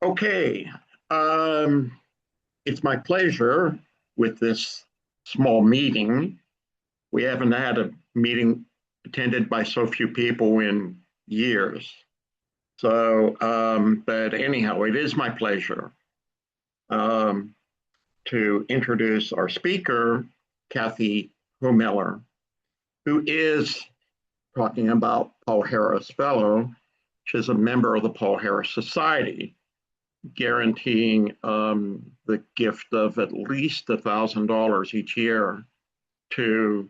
Okay, um, it's my pleasure with this small meeting. We haven't had a meeting attended by so few people in years. But anyhow, it is my pleasure um, to introduce our speaker, Kathy Homiller, who is talking about Paul Harris Fellow. She's a member of the Paul Harris Society, guaranteeing the gift of at least $1,000 each year to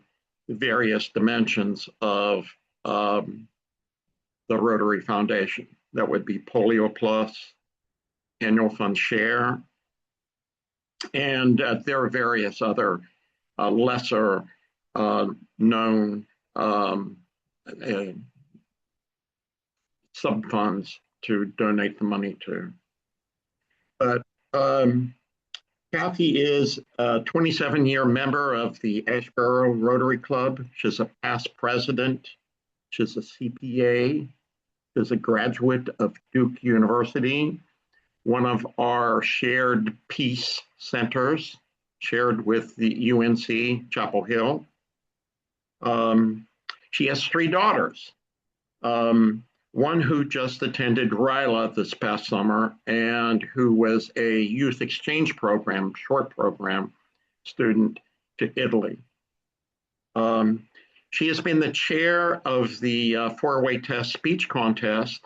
various dimensions of the Rotary Foundation. That would be Polio Plus, Annual Fund Share, and there are various other lesser known sub funds to donate the money to. But Kathy is a 27-year member of the Asheboro Rotary Club. She's a past president. She's a CPA. She's a graduate of Duke University, one of our shared peace centers, shared with the UNC Chapel Hill. She has three daughters. One who just attended RILA this past summer and who was a youth exchange program, short program student to Italy. She has been the chair of the Four-Way Test speech contest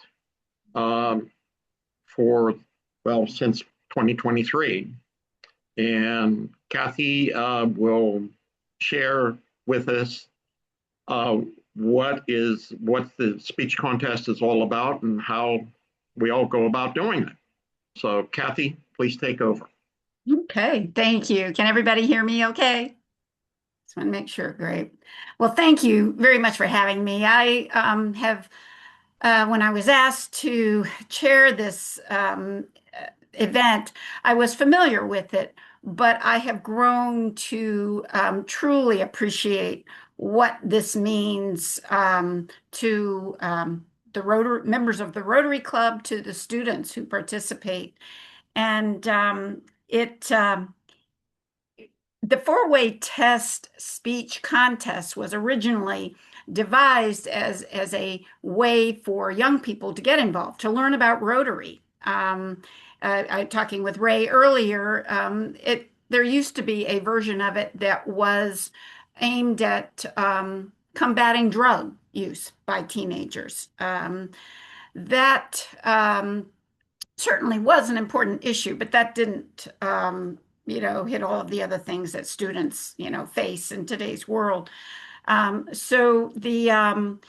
since 2023. And Kathy will share with us what the speech contest is all about and how we all go about doing it. So Kathy, please take over. Okay, thank you. Can everybody hear me okay? Just want to make sure. Great. Well, thank you very much for having me. I when I was asked to chair this event, I was familiar with it, but I have grown to truly appreciate what this means to the members of the Rotary Club, to the students who participate. And the four-way test speech contest was originally devised as a way for young people to get involved, to learn about Rotary. Talking with Ray earlier, there used to be a version of it that was aimed at combating drug use by teenagers. That certainly was an important issue, but that didn't hit all of the other things that students, face in today's world. So the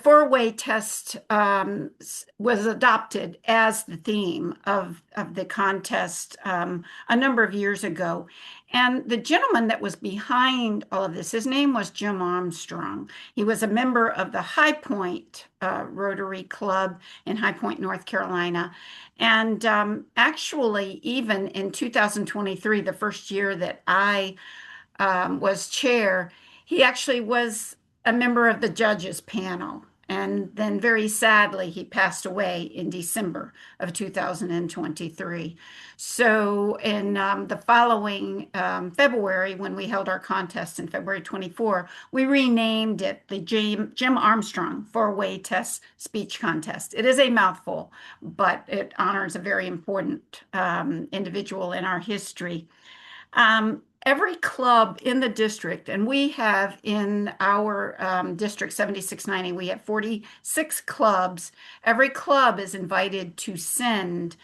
four-way test was adopted as the theme of the contest a number of years ago. And the gentleman that was behind all of this, his name was Jim Armstrong. He was a member of the High Point Rotary Club in High Point, North Carolina. And actually, even in 2023, the first year that I was chair, he actually was a member of the judges panel. And then very sadly, he passed away in December of 2023. So in the following February, when we held our contest in February 24, we renamed it the Jim Armstrong Four-Way Test Speech Contest. It is a mouthful, but it honors a very important individual in our history. Every club in the district, and we have in our district 7690, we have 46 clubs. Every club is invited to send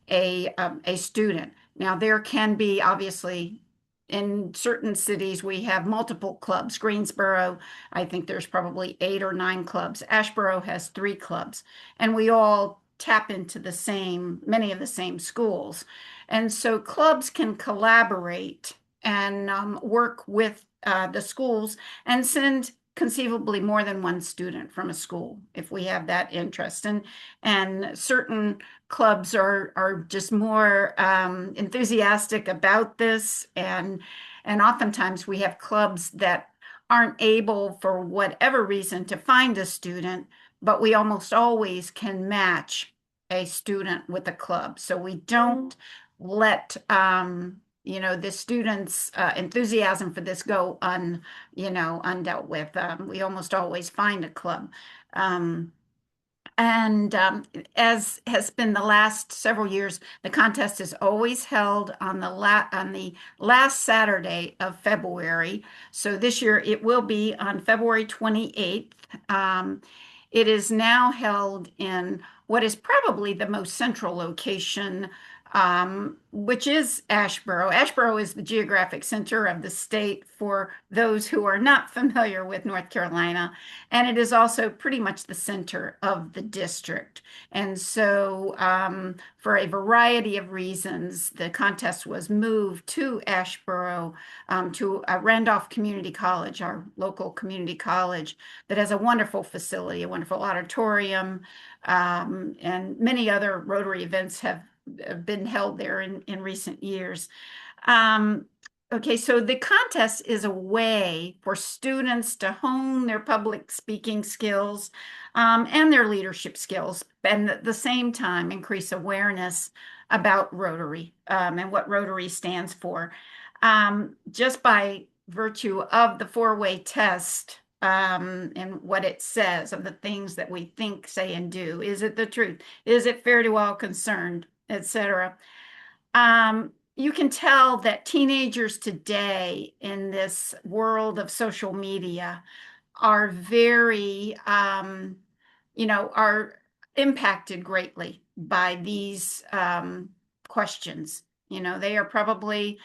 a student. Now, there can be, obviously, in certain cities, we have multiple clubs. Greensboro, I think there's probably 8 or 9 clubs. Asheboro has 3 clubs. And we all tap into many of the same schools. And so clubs can collaborate and work with the schools and send conceivably more than one student from a school if we have that interest. And certain clubs are just more enthusiastic about this. And oftentimes we have clubs that aren't able, for whatever reason, to find a student, but we almost always can match a student with a club. So we don't let the students' enthusiasm for this go undealt with. We almost always find a club. And as has been the last several years, the contest is always held on the last Saturday of February. So this year it will be on February 28th. It is now held in what is probably the most central location, which is Asheboro. Asheboro is the geographic center of the state for those who are not familiar with North Carolina, and it is also pretty much the center of the district. And so, for a variety of reasons, the contest was moved to Asheboro, to Randolph Community College, our local community college that has a wonderful facility, a wonderful auditorium, and many other Rotary events have been held there in recent years. Okay, so the contest is a way for students to hone their public speaking skills and their leadership skills, and at the same time increase awareness about Rotary and what Rotary stands for. Just by virtue of the four-way test, and what it says of the things that we think, say, and do. Is it the truth? Is it fair to all concerned, etc.? You can tell that teenagers today in this world of social media are very, are impacted greatly by these questions. They are probably,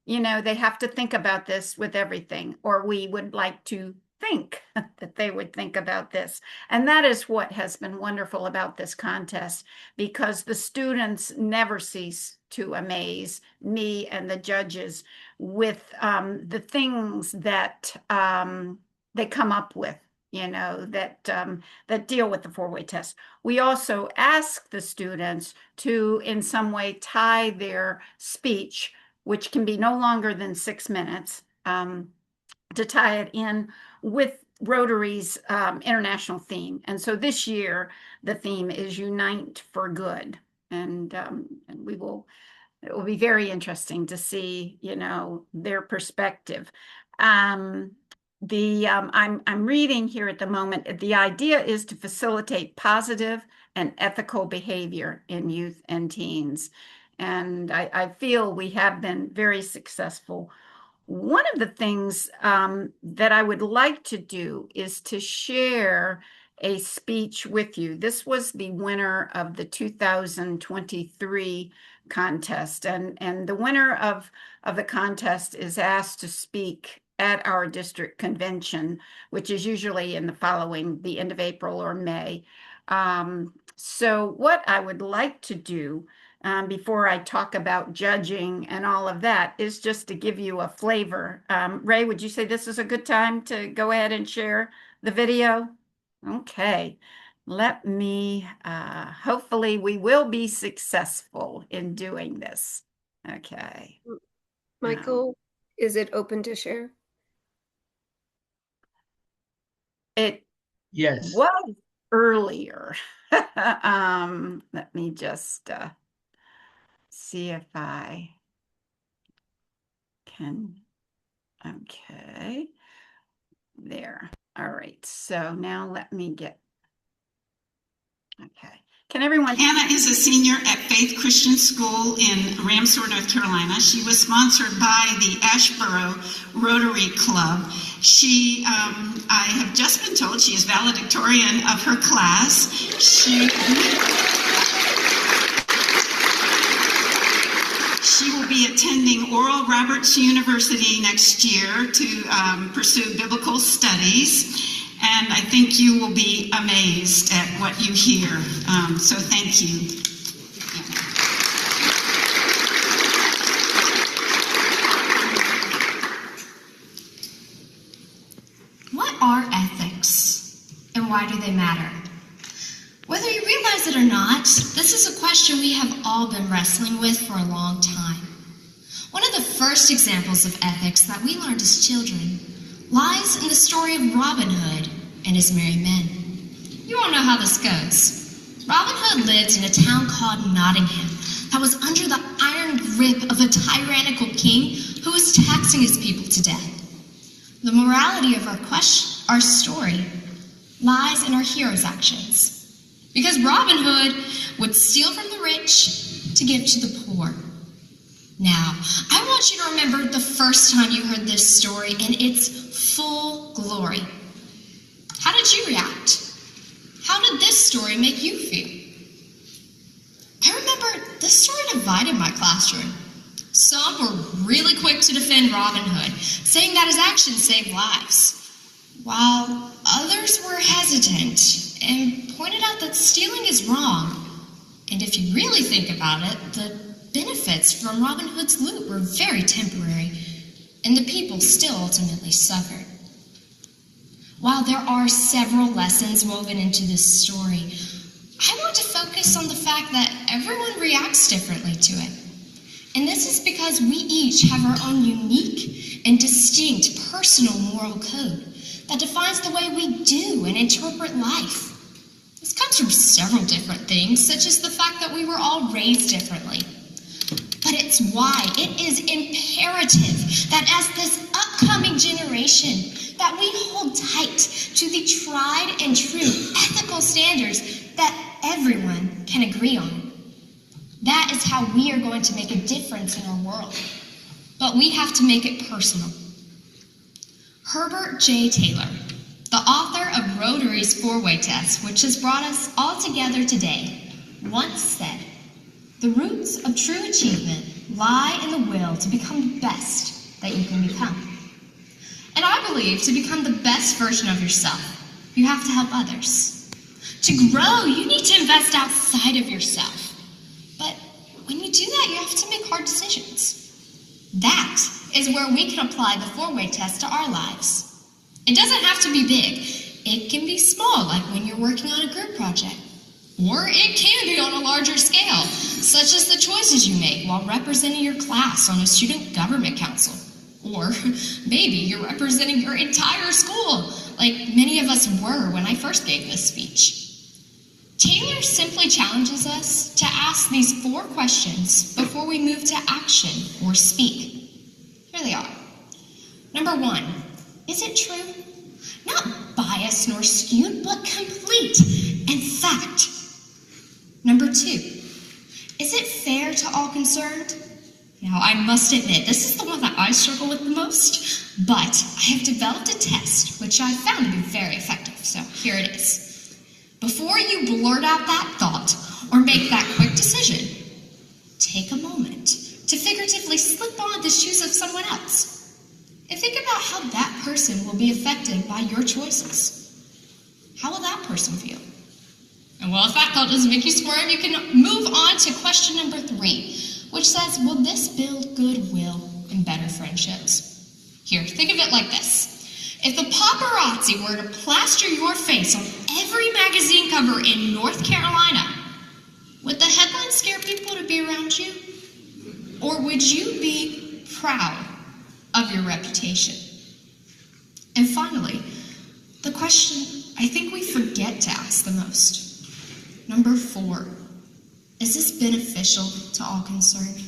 they have to think about this with everything, or we would like to think that they would think about this. And that is what has been wonderful about this contest, because the students never cease to amaze me and the judges with the things that they come up with, that deal with the four-way test. We also ask the students to, in some way, tie their speech, which can be no longer than 6 minutes, to tie it in with Rotary's international theme. And so this year, the theme is Unite for Good. And it will be very interesting to see, their perspective. I'm reading here at the moment, the idea is to facilitate positive and ethical behavior in youth and teens. And I feel we have been very successful. One of the things that I would like to do is to share a speech with you. This was the winner of the 2023 contest, and the winner of the contest is asked to speak at our district convention, which is usually in the end of April or May. So what I would like to do before I talk about judging and all of that is just to give you a flavor. Ray, would you say this is a good time to go ahead and share the video? Okay, let me, hopefully we will be successful in doing this. Okay. Michael, is it open to share? It Yes. was earlier. Let me just see if I can. Okay, there. All right, so now let me get, okay. Can everyone? Anna is a senior at Faith Christian School in Ramseur, North Carolina. She was sponsored by the Asheboro Rotary Club. She, I have just been told she is valedictorian of her class. She will be attending Oral Roberts University next year to pursue biblical studies. And I think you will be amazed at what you hear. So thank you. What are ethics, and why do they matter? Whether you realize it or not, this is a question we have all been wrestling with for a long time. One of the first examples of ethics that we learned as children lies in the story of Robin Hood and his merry men. You all know how this goes. Robin Hood Hood lived in a town called Nottingham that was under the iron grip of a tyrannical king who was taxing his people to death. The morality of our story lies in our hero's actions. Because Robin Hood would steal from the rich to give to the poor. Now, I want you to remember the first time you heard this story in its full glory. How did you react? How did this story make you feel? I remember this story divided my classroom. Some were really quick to defend Robin Hood, saying that his actions saved lives, while others were hesitant and pointed out that stealing is wrong. And if you really think about it, the benefits from Robin Hood's loot were very temporary, and the people still ultimately suffered. While there are several lessons woven into this story, I want to focus on the fact that everyone reacts differently to it. And this is because we each have our own unique and distinct personal moral code that defines the way we do and interpret life. This comes from several different things, such as the fact that we were all raised differently. But it's why it is imperative that as this upcoming generation, that we hold tight to the tried and true ethical standards that everyone can agree on. That is how we are going to make a difference in our world. But we have to make it personal. Herbert J. Taylor, the author of Rotary's Four-Way Test, which has brought us all together today, once said, "The roots of true achievement lie in the will to become the best that you can become." And I believe to become the best version of yourself, you have to help others. To grow, you need to invest outside of yourself. But when you do that, you have to make hard decisions. That is where we can apply the four-way test to our lives. It doesn't have to be big. It can be small, like when you're working on a group project. Or it can be on a larger scale, such as the choices you make while representing your class on a student government council. Or maybe you're representing your entire school, like many of us were when I first gave this speech. Taylor simply challenges us to ask these 4 questions before we move to action or speak. Here they are. Number 1, is it true? Not biased nor skewed, but complete and fact. Number 2, is it fair to all concerned? Now, I must admit, this is the one that I struggle with the most, but I have developed a test which I found to be very effective, so here it is. Before you blurt out that thought or make that quick decision, take a moment to figuratively slip on the shoes of someone else and think about how that person will be affected by your choices. How will that person feel? And well, if that thought doesn't make you squirm, you can move on to question number 3, which says, will this build goodwill and better friendships? Here, think of it like this. If the paparazzi were to plaster your face on every magazine cover in North Carolina, would the headline scare people to be around you? Or would you be proud of your reputation? And finally, the question I think we forget to ask the most. Number 4, is this beneficial to all concerned?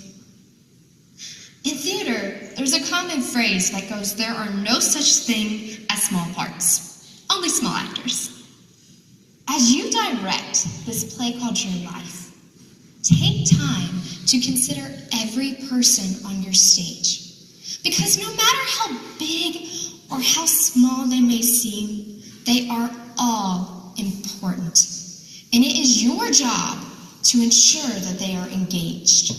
In theater, there's a common phrase that goes, there are no such thing as small parts, only small actors. As you direct this play called your life, take time to consider every person on your stage. Because no matter how big or how small they may seem, they are all important. And it is your job to ensure that they are engaged.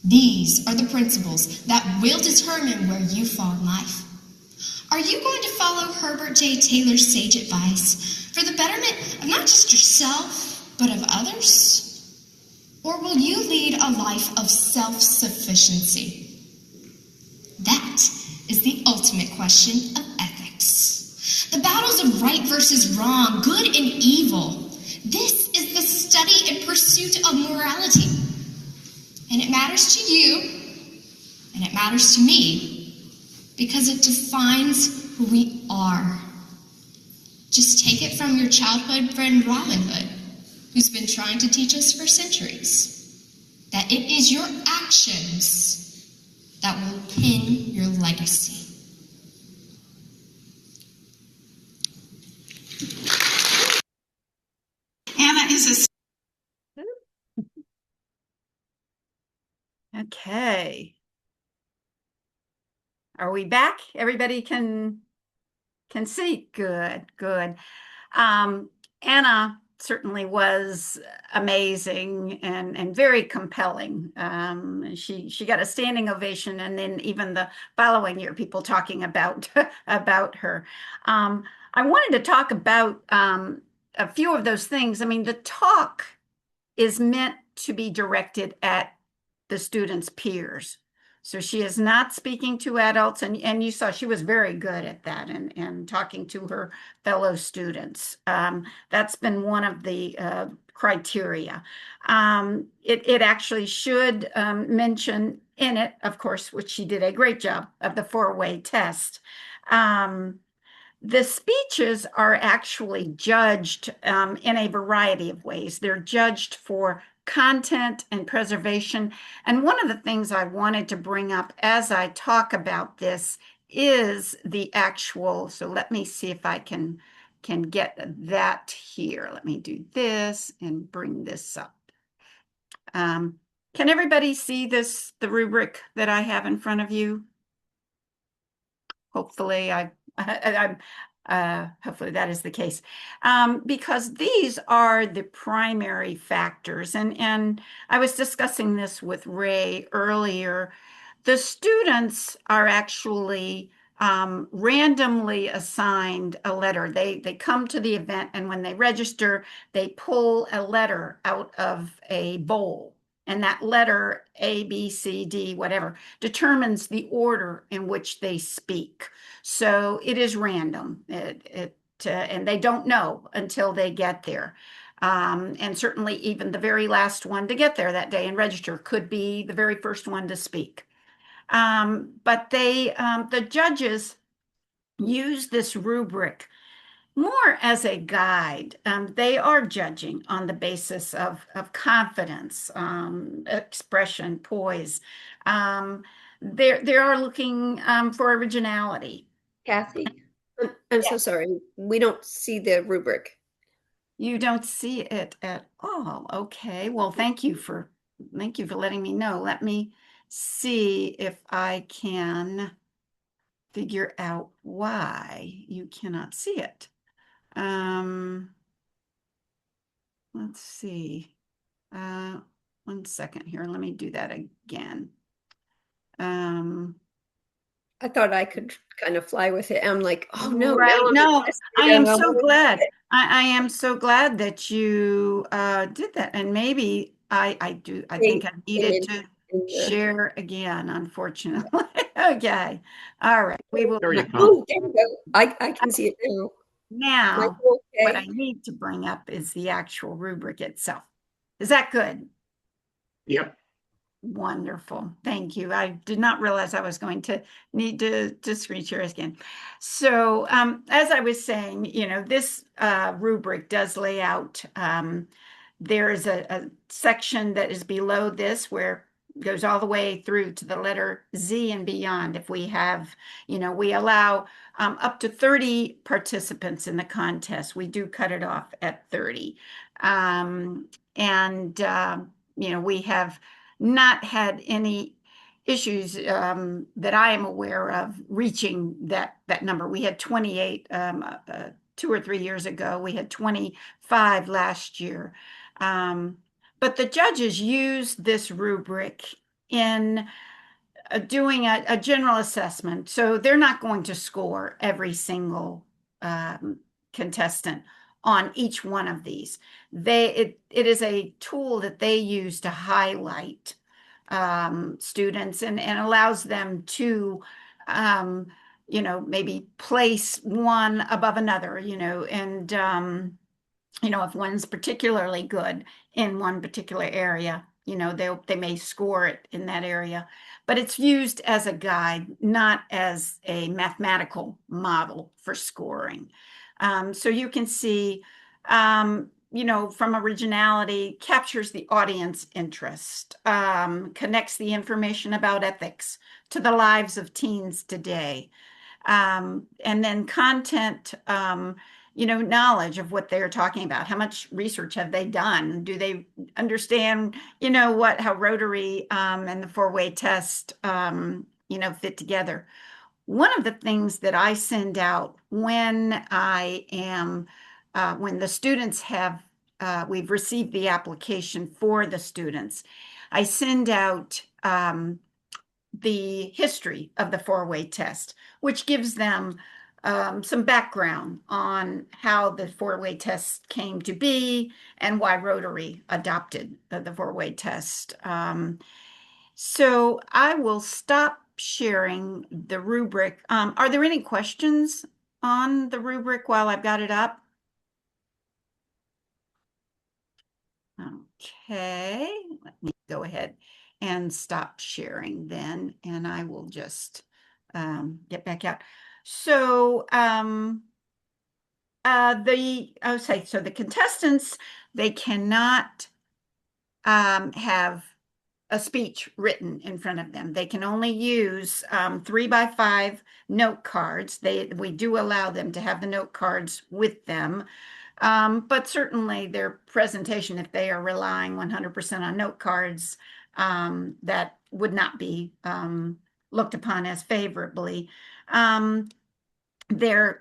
These are the principles that will determine where you fall in life. Are you going to follow Herbert J. Taylor's sage advice for the betterment of not just yourself, but of others? Or will you lead a life of self-sufficiency? That is the ultimate question of ethics. The battles of right versus wrong, good and evil. This is the study and pursuit of morality. And it matters to you, and it matters to me, because it defines who we are. Just take it from your childhood friend Robin Hood, who's been trying to teach us for centuries that it is your actions that will pin your legacy. Anna is Okay. Are we back? Everybody can see? Good, good. Anna certainly was amazing and very compelling. She got a standing ovation, and then even the following year, people talking about about her. I wanted to talk about a few of those things. I mean, the talk is meant to be directed at the students' peers. So she is not speaking to adults, and you saw she was very good at that and talking to her fellow students. That's been one of the criteria. It actually should mention in it, of course, which she did a great job of the four-way test. The speeches are actually judged in a variety of ways. They're judged for content and preservation. And one of the things I wanted to bring up as I talk about this is the actual, so let me see if I can get that here. Let me do this and bring this up. Can everybody see this, the rubric that I have in front of you? Hopefully hopefully that is the case, because these are the primary factors. And I was discussing this with Ray earlier. The students are actually randomly assigned a letter. They come to the event, and when they register, they pull a letter out of a bowl. And that letter, A, B, C, D, whatever, determines the order in which they speak. So it is random. And they don't know until they get there. And certainly even the very last one to get there that day and register could be the very first one to speak. But the judges use this rubric more as a guide. They are judging on the basis of confidence, expression, poise. They are looking for originality. Kathy, I'm so sorry. We don't see the rubric. You don't see it at all. Okay. Well, thank you for letting me know. Let me see if I can figure out why you cannot see it. Let's see. 1 second here. Let me do that again. I thought I could kind of fly with it. I'm like, oh no, right. now I'm No, invested I am and I so wanna glad. do it. I am so glad that you did that. And maybe I think I needed to in the- share again, unfortunately. Okay. All right. We will. There you go. Oh, there you go. I can see it now. Now, Michael, what I okay. need to bring up is the actual rubric itself. Is that good? Yep. Wonderful. Thank you. I did not realize I was going to need to screen share again. So as I was saying, this rubric does lay out, there is a section that is below this where goes all the way through to the letter Z and beyond. If we have, we allow up to 30 participants in the contest. We do cut it off at 30. We have not had any issues that I am aware of reaching that number. We had 28 2 or 3 years ago. We had 25 last year. But the judges use this rubric in doing a general assessment. So they're not going to score every single contestant on each one of these. It is a tool that they use to highlight students and allows them to maybe place one above another, and if one's particularly good in one particular area, they may score it in that area. But it's used as a guide, not as a mathematical model for scoring. So you can see, from originality, captures the audience interest, connects the information about ethics to the lives of teens today. And then content, knowledge of what they're talking about. How much research have they done? Do they understand, how Rotary and the four-way test, fit together? One of the things that I send out when when the students we've received the application for the students, I send out the history of the four-way test, which gives them some background on how the four-way test came to be and why Rotary adopted the four-way test. So I will stop sharing the rubric. Are there any questions on the rubric while I've got it up? Okay, let me go ahead and stop sharing then, and I will just get back out. So the contestants, they cannot have a speech written in front of them. They can only use 3x5 note cards. We do allow them to have the note cards with them. But certainly their presentation, if they are relying 100% on note cards, that would not be looked upon as favorably. Their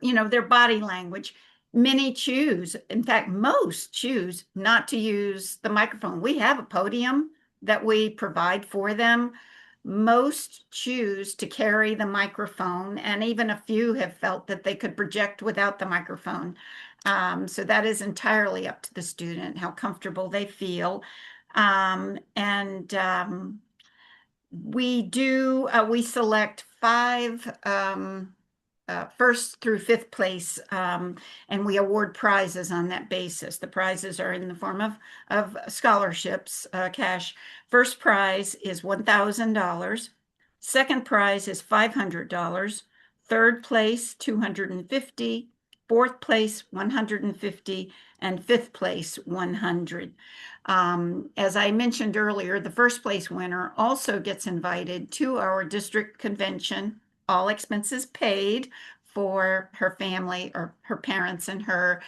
body language, many choose, in fact, most choose not to use the microphone. We have a podium that we provide for them. Most choose to carry the microphone, and even a few have felt that they could project without the microphone. So that is entirely up to the student, how comfortable they feel. We select 5 first through 5th place, and we award prizes on that basis. The prizes are in the form of scholarships, cash. First prize is $1,000. Second prize is $500. Third place, $250. Fourth place, $150, and 5th place, $100. As I mentioned earlier, the first place winner also gets invited to our district convention, all expenses paid, for her family or her parents and her,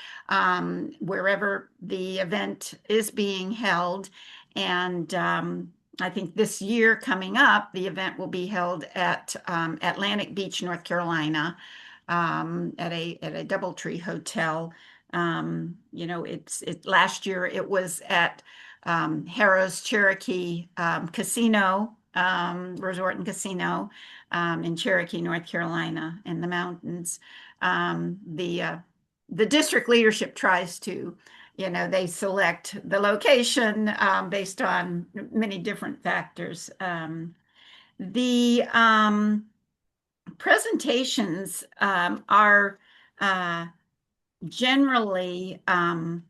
wherever the event is being held. And I think this year coming up, the event will be held at Atlantic Beach, North Carolina, at a DoubleTree hotel. Last year it was at Harrah's Cherokee Casino, Resort and Casino, in Cherokee, North Carolina, in the mountains. The district leadership tries to, they select the location based on many different factors. The presentations are generally, let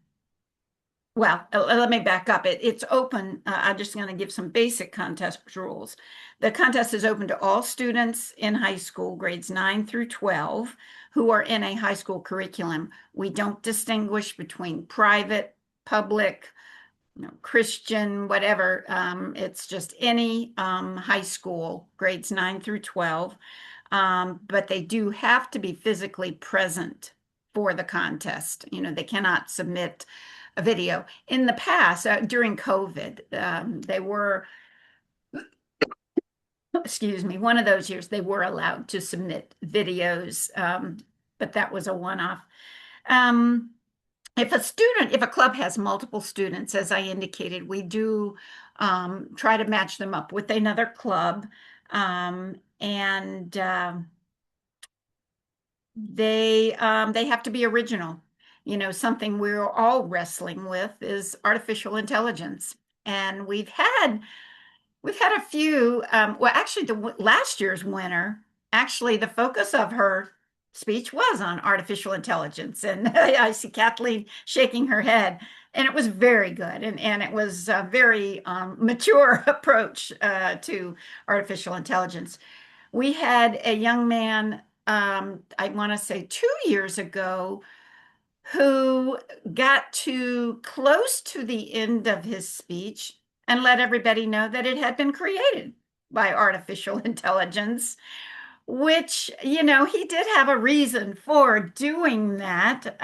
me back up. It's open. I'm just going to give some basic contest rules. The contest is open to all students in high school, grades 9 through 12, who are in a high school curriculum. We don't distinguish between private, public, Christian, whatever. It's just any high school, grades 9 through 12. But they do have to be physically present for the contest. They cannot submit a video. In the past, during COVID, they were, one of those years they were allowed to submit videos, but that was a one-off. If a club has multiple students, as I indicated, we do try to match them up with another club, and they have to be original. Something we're all wrestling with is artificial intelligence, and we've had a few. Actually, last year's winner, actually, the focus of her speech was on artificial intelligence, and I see Kathleen shaking her head, and it was very good, and it was a very mature approach to artificial intelligence. We had a young man, I want to say 2 years ago, who got too close to the end of his speech and let everybody know that it had been created by artificial intelligence, which, he did have a reason for doing that.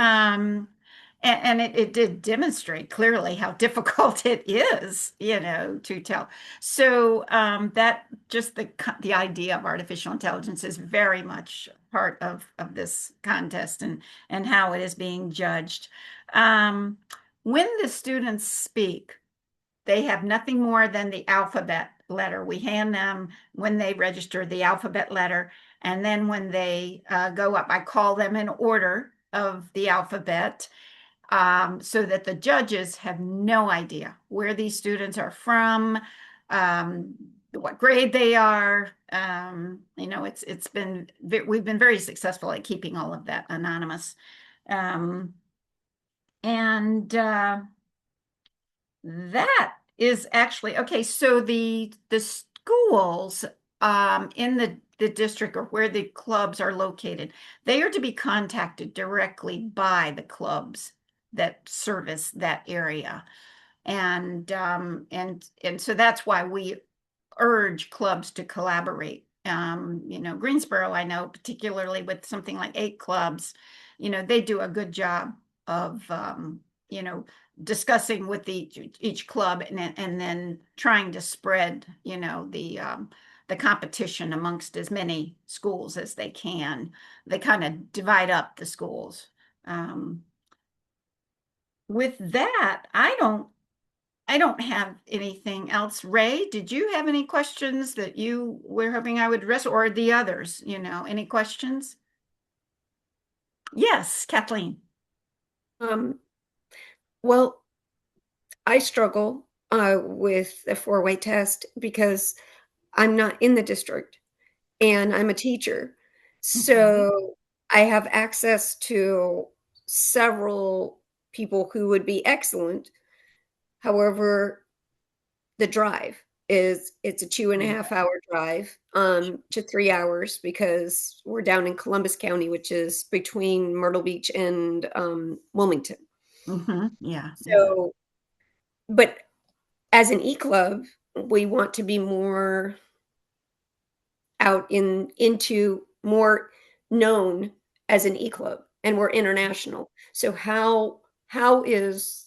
And it did demonstrate clearly how difficult it is, to tell. So that just the idea of artificial intelligence is very much part of this contest and how it is being judged. When the students speak, they have nothing more than the alphabet letter. We hand them, when they register, the alphabet letter. And then when they go up, I call them in order of the alphabet, so that the judges have no idea where these students are from, what grade they are. We've been very successful at keeping all of that anonymous. That is actually okay. So the schools in the district, or where the clubs are located, they are to be contacted directly by the clubs that service that area. And so that's why we urge clubs to collaborate. Greensboro, I know, particularly with something like 8 clubs, they do a good job of discussing with each club and then trying to spread the competition amongst as many schools as they can. They kind of divide up the schools. With that, I don't have anything else. Ray, did you have any questions that you were hoping I would address, or the others, any questions? Yes, Kathleen. Well, I struggle with the 4-way test because I'm not in the district and I'm a teacher. So I have access to several people who would be excellent. However, the drive it's a 2.5-hour drive to 3 hours, because we're down in Columbus County, which is between Myrtle Beach and Wilmington. Yeah. So, but as an e-club, we want to be more out into more known as an e-club, and we're international. So how is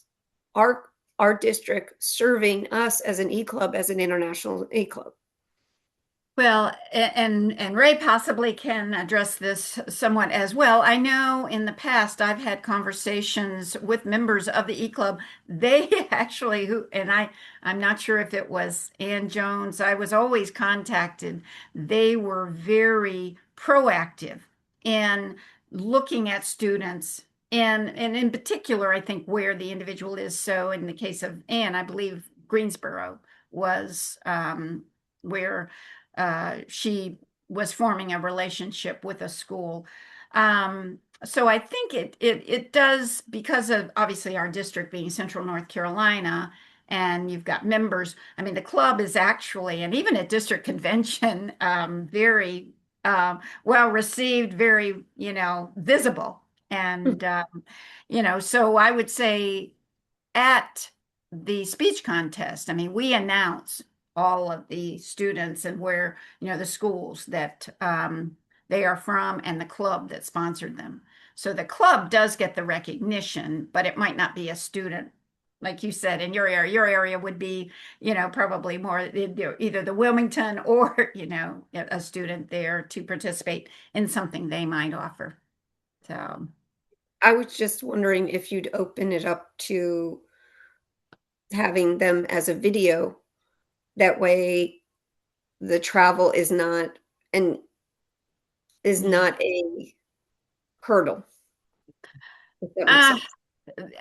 our district serving us as an e-club, as an international e-club? Well, and Ray possibly can address this somewhat as well. I know in the past I've had conversations with members of the e-club. They actually, I'm not sure if it was Ann Jones, I was always contacted. They were very proactive in looking at students, and in particular, I think where the individual is. So in the case of Ann, I believe Greensboro was where she was forming a relationship with a school. So I think it does, because of obviously our district being Central North Carolina, and you've got members. I mean, the club is actually, and even at district convention, very well received, very, visible. And, so I would say at the speech contest, I mean, we announce all of the students and where, the schools that they are from and the club that sponsored them. So the club does get the recognition, but it might not be a student, like you said, in your area. Your area would be, probably more either the Wilmington or, a student there to participate in something they might offer. So I was just wondering if you'd open it up to having them as a video. That way the travel is not a hurdle. If that makes sense.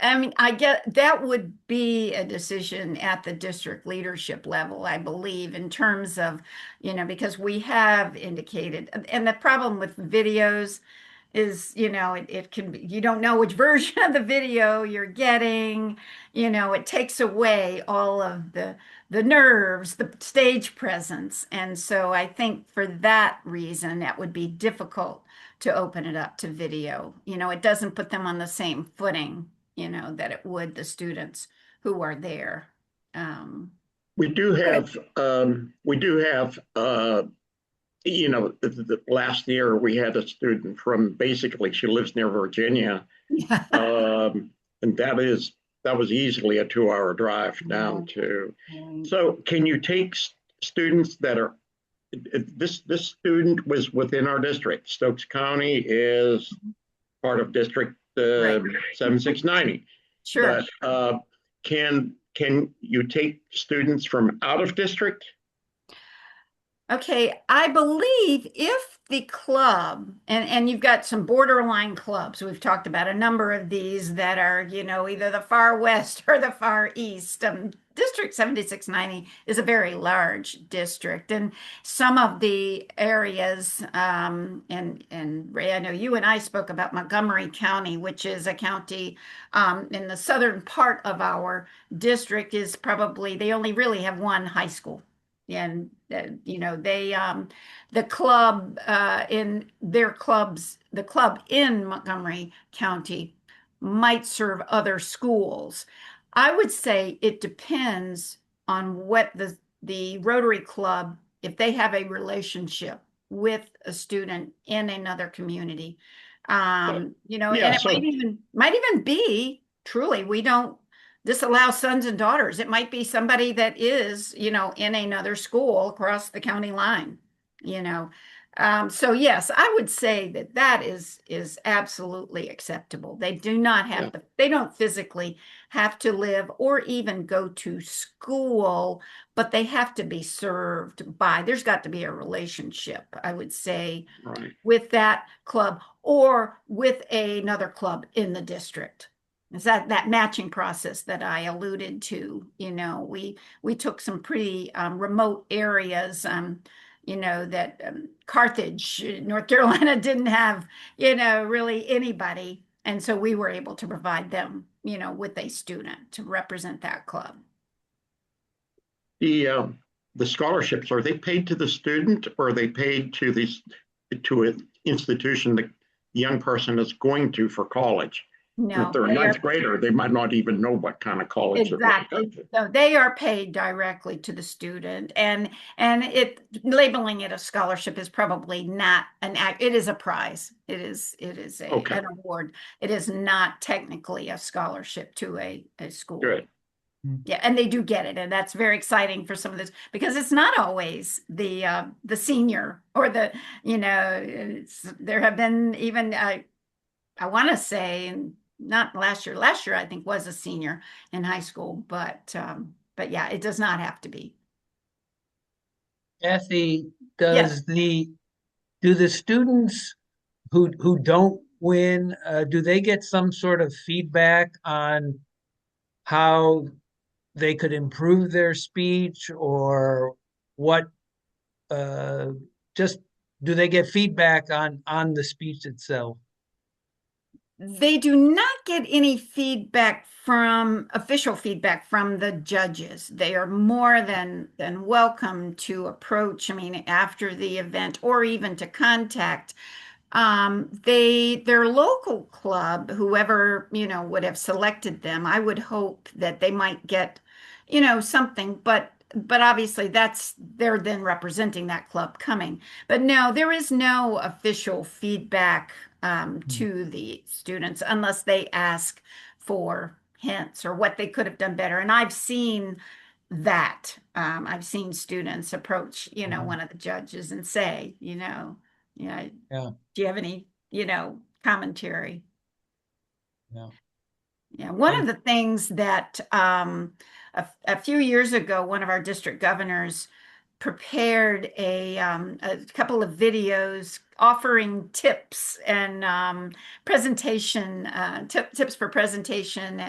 I mean, I get that would be a decision at the district leadership level, I believe, in terms of, because we have indicated, and the problem with videos is, it can be, you don't know which version of the video you're getting. It takes away all of the nerves, the stage presence. And so I think for that reason, that would be difficult to open it up to video. It doesn't put them on the same footing, that it would the students who are there. We do have, the last year we had a student from, basically she lives near Virginia. And that was easily a 2-hour drive down to. So can you take students that are, this student was within our district. Stokes County is part of District 7690. Sure. But can you take students from out of district? Okay, I believe if the club, and you've got some borderline clubs, we've talked about a number of these that are, either the far west or the far east. District 7690 is a very large district, and some of the areas, and Ray, I know you and I spoke about Montgomery County, which is a county in the southern part of our district, is probably, they only really have one high school. And the club in their clubs, the club in Montgomery County might serve other schools. I would say it depends on what the Rotary Club, if they have a relationship with a student in another community. And it might even be truly, we don't disallow sons and daughters. It might be somebody that is, in another school across the county line, So yes, I would say that is absolutely acceptable. They do not have to, they don't physically have to live or even go to school, but they have to be served by, there's got to be a relationship, I would say, with that club or with another club in the district. Is that matching process that I alluded to? We took some pretty remote areas, that Carthage, North Carolina didn't have, really anybody. And so we were able to provide them, with a student to represent that club. The scholarships, are they paid to the student or are they paid to an institution the young person is going to for college? No, if they're a ninth grader, they might not even know what kind of college exactly. So they are paid directly to the student, and labeling it a scholarship is probably not it is a prize. It is an award. It is not technically a scholarship to a school. Good. Yeah, and they do get it, and that's very exciting for some of this because it's not always the senior or the there have been even I want to say not last year. Last year, I think, was a senior in high school, but yeah, it does not have to be. Kathy, do the students who don't win, do they get some sort of feedback on how they could improve their speech or what? Just do they get feedback on the speech itself? They do not get any official feedback from the judges. They are more than welcome to approach, after the event or even to contact their local club, whoever, would have selected them. I would hope that they might get, something, but obviously they're then representing that club coming. But no, there is no official feedback to the students unless they ask for hints or what they could have done better. And I've seen that. I've seen students approach, one of the judges and say, do you have any, commentary? Yeah. One of the things that a few years ago, one of our district governors prepared a couple of videos offering tips and presentation tips for presentation,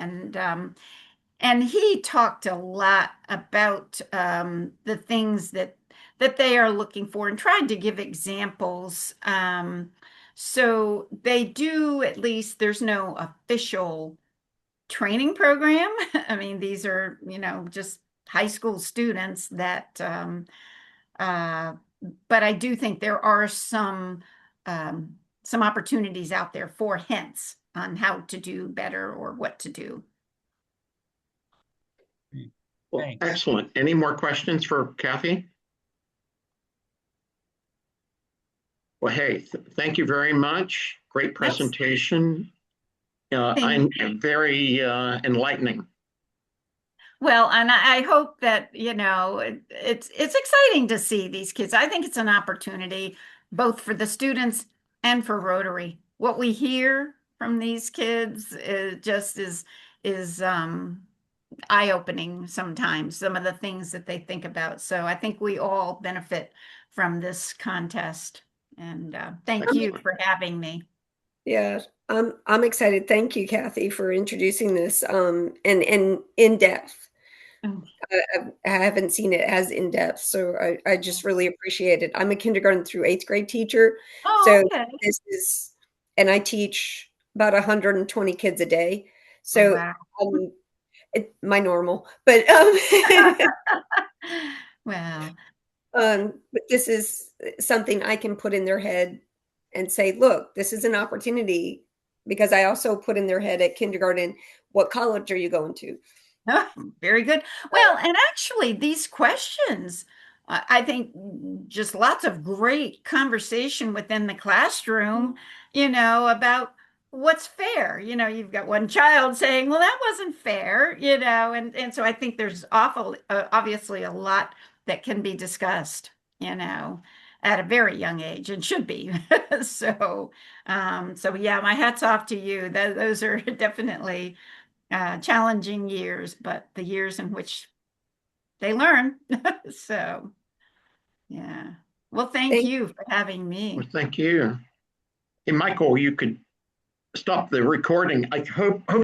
and he talked a lot about the things that they are looking for and tried to give examples So they do, at least there's no official training program. I mean, these are, just high school students that, but I do think there are some opportunities out there for hints on how to do better or what to do. Well, Thanks. excellent. Any more questions for Kathy? Well, hey, thank you very much. Great presentation. I'm very enlightening. Well, and I hope that, it's exciting to see these kids. I think it's an opportunity both for the students and for Rotary. What we hear from these kids is eye-opening sometimes, some of the things that they think about. So I think we all benefit from this contest. And thank you for having me. Yeah, I'm excited. Thank you, Kathy, for introducing this and in depth. I haven't seen it as in depth, so I just really appreciate it. I'm a kindergarten through 8th grade teacher, so Okay. this is, and I teach about 120 kids a day. Oh, So wow. my normal, but Well, but this is something I can put in their head and say, look, this is an opportunity, because I also put in their head at kindergarten, what college are you going to? very good. Well, and actually, these questions, I think just lots of great conversation within the classroom, about what's fair. You've got one child saying, well, that wasn't fair, and so I think there's obviously a lot that can be discussed, at a very young age, and should be. So, yeah, my hat's off to you. Those are definitely challenging years, but the years in which they learn. So, yeah. Well, thank you for having me. Well, thank you. Hey, Michael, you could stop the recording. I hope